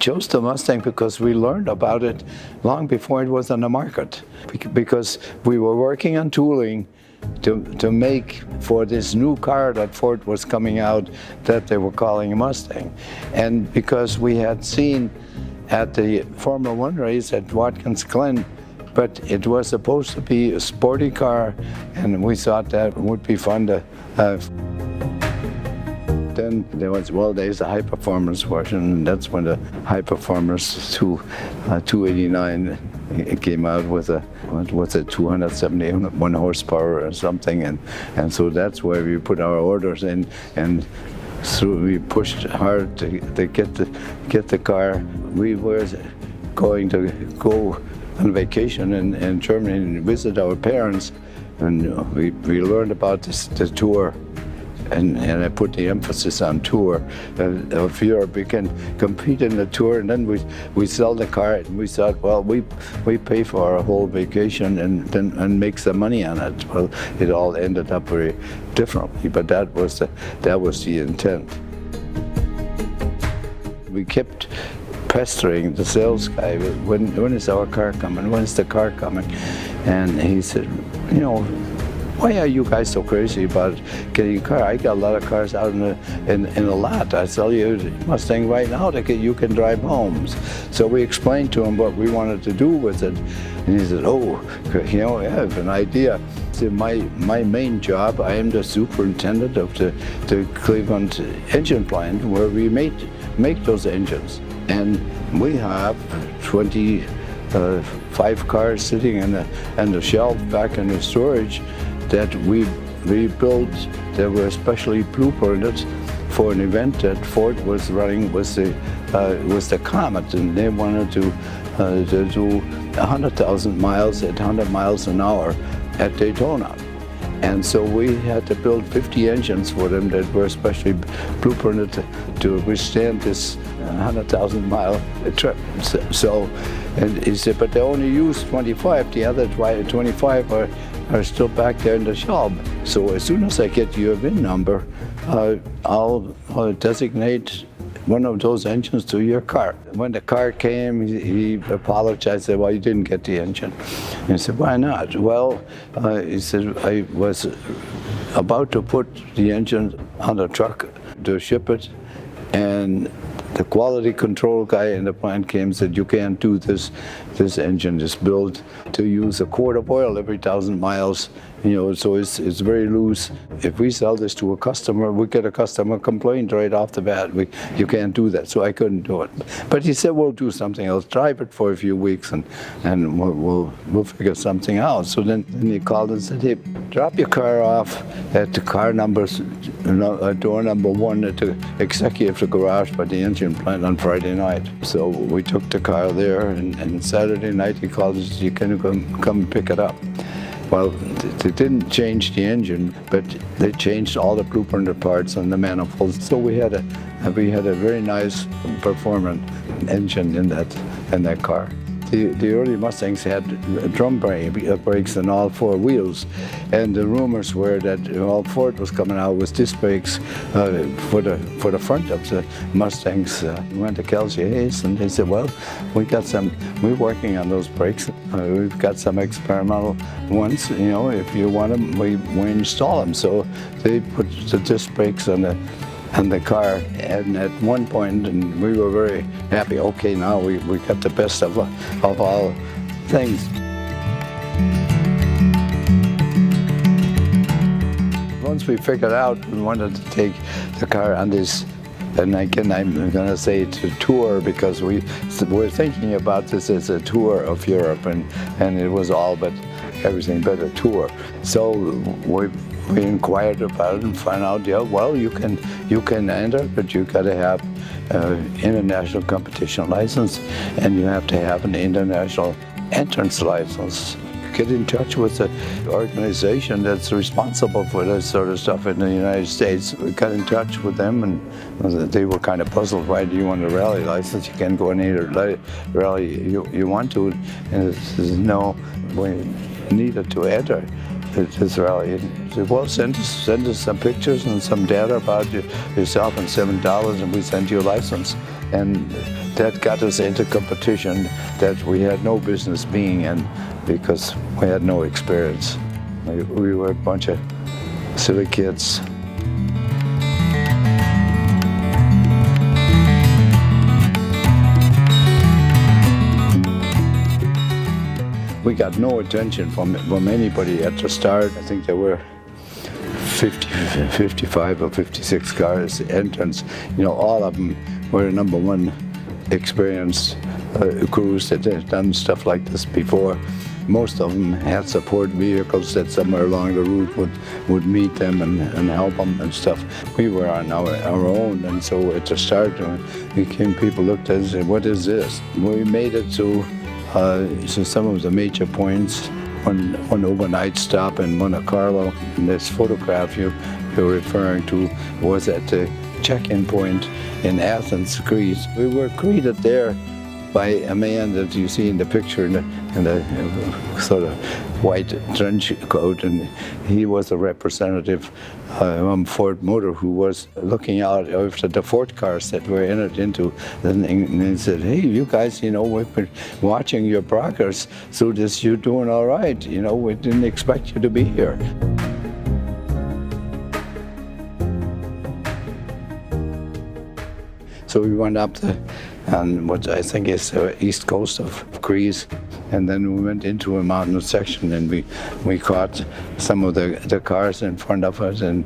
chose the Mustang because we learned about it long before it was on the market. Because we were working on tooling to make for this new car that Ford was coming out that they were calling a Mustang. And because we had seen at the Formula One race at Watkins Glen, but it was supposed to be a sporty car, and we thought that would be fun to have. Then there's a high performance version, and that's when the high performance 289 it came out with a 271 horsepower or something, and so that's where we put our orders in, and so we pushed hard to get the car. We were going to go on vacation in Germany and visit our parents, and we learned about the tour. And I put the emphasis on tour of Europe. We can compete in the tour, and then we sell the car, and we thought, well, we pay for our whole vacation and make some money on it. Well, it all ended up very differently, but that was the intent. We kept pestering the sales guy. When is our car coming? When is the car coming? And he said, you know, why are you guys so crazy about getting a car? I got a lot of cars out in the lot. I sell you a Mustang right now that you can drive home. So we explained to him what we wanted to do with it. And he said, oh, you know, I have an idea. So my main job, I am the superintendent of the Cleveland engine plant where we make those engines. And we have 25 cars sitting in the shelf back in the storage that we built that were especially blueprinted for an event that Ford was running with the Comet, and they wanted to do 100,000 miles at 100 miles an hour at Daytona. And so we had to build 50 engines for them that were especially blueprinted to withstand this 100,000 mile trip. So, and he said, but they only use 25. The other 25 are still back there in the shop. So as soon as I get your VIN number, I'll designate one of those engines to your car. When the car came, he apologized, said, well, you didn't get the engine. And he said, why not? Well, he said, I was about to put the engine on the truck to ship it, and the quality control guy in the plant came and said, you can't do this. This engine is built to use a quart of oil every 1,000 miles. You know, so it's very loose. If we sell this to a customer, we get a customer complaint right off the bat. You can't do that, so I couldn't do it. But he said, we'll do something else. Drive it for a few weeks, and we'll figure something out. So then he called and said, hey, drop your car off at the car numbers, door number 1 at the executive garage by the engine plant on Friday night. So we took the car there, and Saturday night he called and said, you can come pick it up. Well, they didn't change the engine, but they changed all the blueprinted parts on the manifolds. So we had a very nice performant engine in that car. The early Mustangs had drum brakes on all 4 wheels, and the rumors were that Ford was coming out with disc brakes for the front of the Mustangs. We went to Kelsey Hayes, and they said, well, we're working on those brakes. We've got some experimental ones, you know, if you want them, we install them. So they put the disc brakes on the car, and at one point, and we were very happy. Okay, now we got the best of all things. Once we figured out we wanted to take the car on this, and again I'm going to say it's a tour, because we're thinking about this as a tour of Europe, and it was all but everything but a tour. So we inquired about it and found out, yeah, well, you can enter, but you got to have international competition license, and you have to have an international entrance license. Get in touch with the organization that's responsible for this sort of stuff in the United States. We got in touch with them, and they were kind of puzzled. Why do you want a rally license? You can't go in any rally you want to. And there's no way needed to enter this rally. And said, well, send us some pictures and some data about yourself, and $7, and we send you a license. and that got us into competition that we had no business being in because we had no experience. We were a bunch of silly kids. We got no attention from anybody at the start. I think there were 55 or 56 cars, entrants. You know, all of them were number one experienced crews that had done stuff like this before. Most of them had support vehicles that somewhere along the route would meet them and help them and stuff. We were on our own, and so at the start, people looked at us and said, "What is this?" We made it to some of the major points. One overnight stop in Monte Carlo. And this photograph you're referring to was at the check-in point in Athens, Greece. We were greeted there by a man that you see in the picture in the sort of white trench coat, and he was a representative from Ford Motor who was looking out after the Ford cars that were entered into. And he said, "Hey, you guys, you know, we've been watching your progress through this. You're doing all right. You know, we didn't expect you to be here." So we went up on what I think is the east coast of Greece, and then we went into a mountainous section, and we caught some of the cars in front of us, and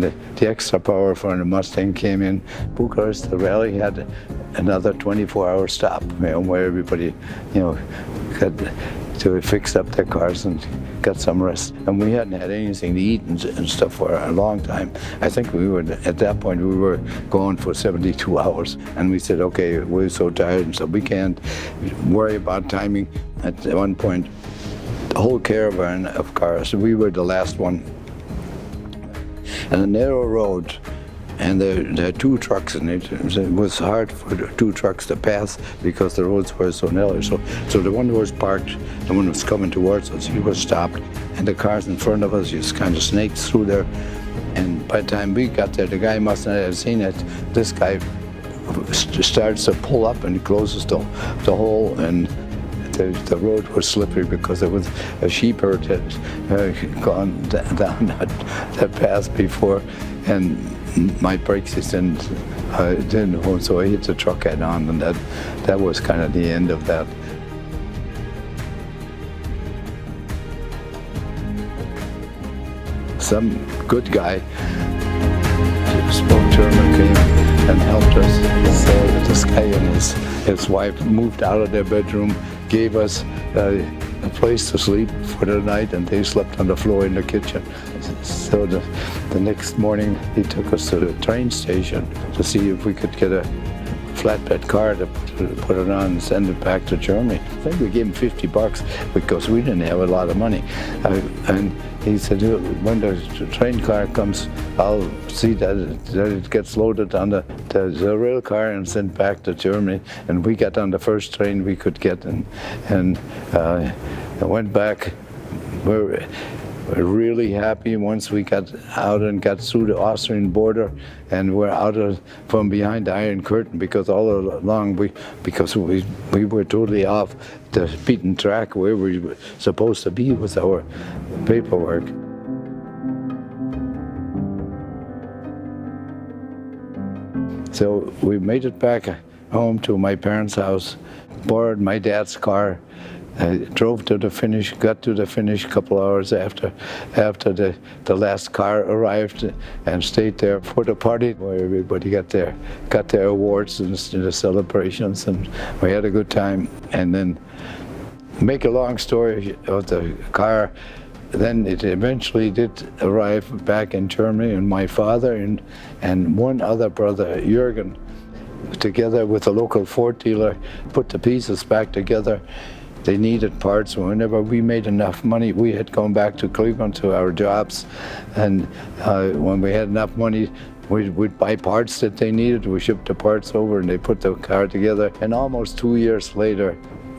the extra power from the Mustang came in. Bucharest, the rally had another 24-hour stop, you know, where everybody, you know, got to fix up their cars and got some rest. And we hadn't had anything to eat and stuff for a long time. I think at that point, we were going for 72 hours. And we said, okay, we're so tired, and so we can't worry about timing. At one point, the whole caravan of cars, we were the last one. And a narrow road, and there are two trucks in it. It was hard for the two trucks to pass because the roads were so narrow. So the one was parked, the one was coming towards us, he was stopped, and the cars in front of us just kind of snaked through there. And by the time we got there, the guy must not have seen it. This guy starts to pull up and closes the hole, and the road was slippery because there was a sheep herd that had gone down that path before, and my brakes didn't hold, so I hit the truck head on, and that was kind of the end of that. Some good guy spoke German, came and helped us. So this guy and his wife moved out of their bedroom, gave us a place to sleep for the night, and they slept on the floor in the kitchen. So the next morning, he took us to the train station to see if we could get a flatbed car to put it on and send it back to Germany. I think we gave him $50 because we didn't have a lot of money. And he said, when the train car comes, I'll see that it gets loaded on the rail car and sent back to Germany. And we got on the first train we could get, and I went back. We're really happy once we got out and got through the Austrian border, and we're out from behind the Iron Curtain, because all along we were totally off the beaten track where we were supposed to be with our paperwork. So we made it back home to my parents' house, borrowed my dad's car. I drove to the finish, got to the finish a couple hours after the last car arrived, and stayed there for the party where everybody got their awards and the celebrations, and we had a good time. And then, make a long story of the car, then it eventually did arrive back in Germany, and my father and one other brother, Jürgen, together with a local Ford dealer, put the pieces back together. They needed parts. Whenever we made enough money, we had gone back to Cleveland to our jobs, and when we had enough money, we'd buy parts that they needed. We shipped the parts over, and they put the car together. And almost 2 years later,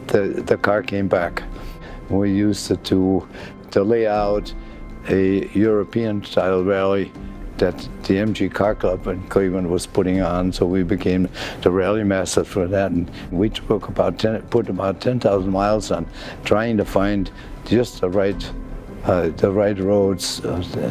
the car came back. We used it to lay out a European-style rally that the MG Car Club in Cleveland was putting on, so we became the rally masters for that, and we took put about 10,000 miles on trying to find just the right roads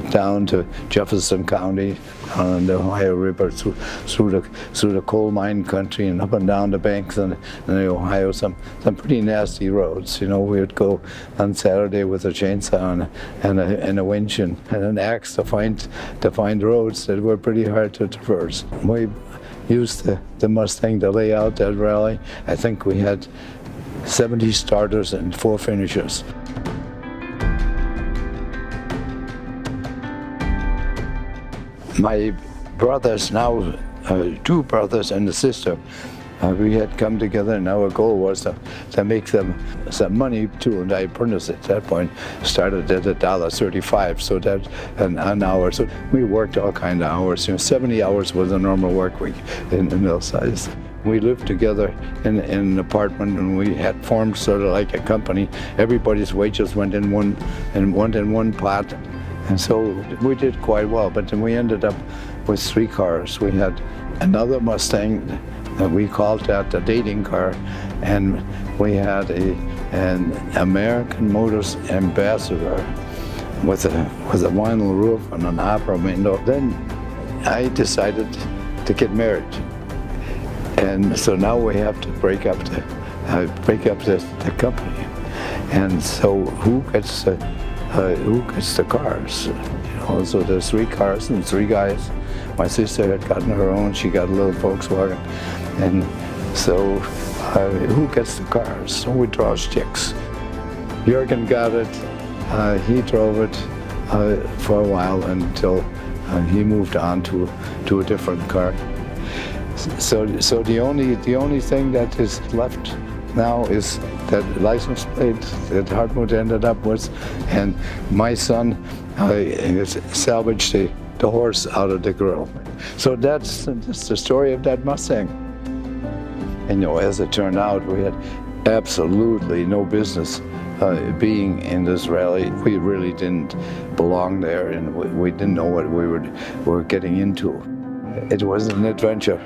down to Jefferson County, on the Ohio River, through the coal mine country and up and down the banks in the Ohio. Some pretty nasty roads. You know, we would go on Saturday with a chainsaw and a winch and an axe to find roads that were pretty hard to traverse. We used the Mustang to lay out that rally. I think we had 70 starters and 4 finishers. My brothers now, 2 brothers and a sister, we had come together, and our goal was to make them some money too. And I apprenticed at that point started at $1.35, so that an hour. So we worked all kind of hours. 70 hours was a normal work week in the mill size. We lived together in an apartment, and we had formed sort of like a company. Everybody's wages went in one pot. And so we did quite well, but then we ended up with 3 cars. We had another Mustang, we called that the dating car, and we had an American Motors Ambassador with a vinyl roof and an opera window. Then I decided to get married, and so now we have to break up the company. And so who gets the cars? You know, so there's 3 cars and 3 guys. My sister had gotten her own. She got a little Volkswagen, and so who gets the cars? So we draw sticks. Jürgen got it. He drove it for a while until he moved on to a different car. So the only thing that is left now is that license plate that Hartmut ended up with, and my son salvaged the horse out of the grill. So that's the story of that Mustang. And as it turned out, we had absolutely no business being in this rally. We really didn't belong there, and we didn't know what we were getting into. It was an adventure.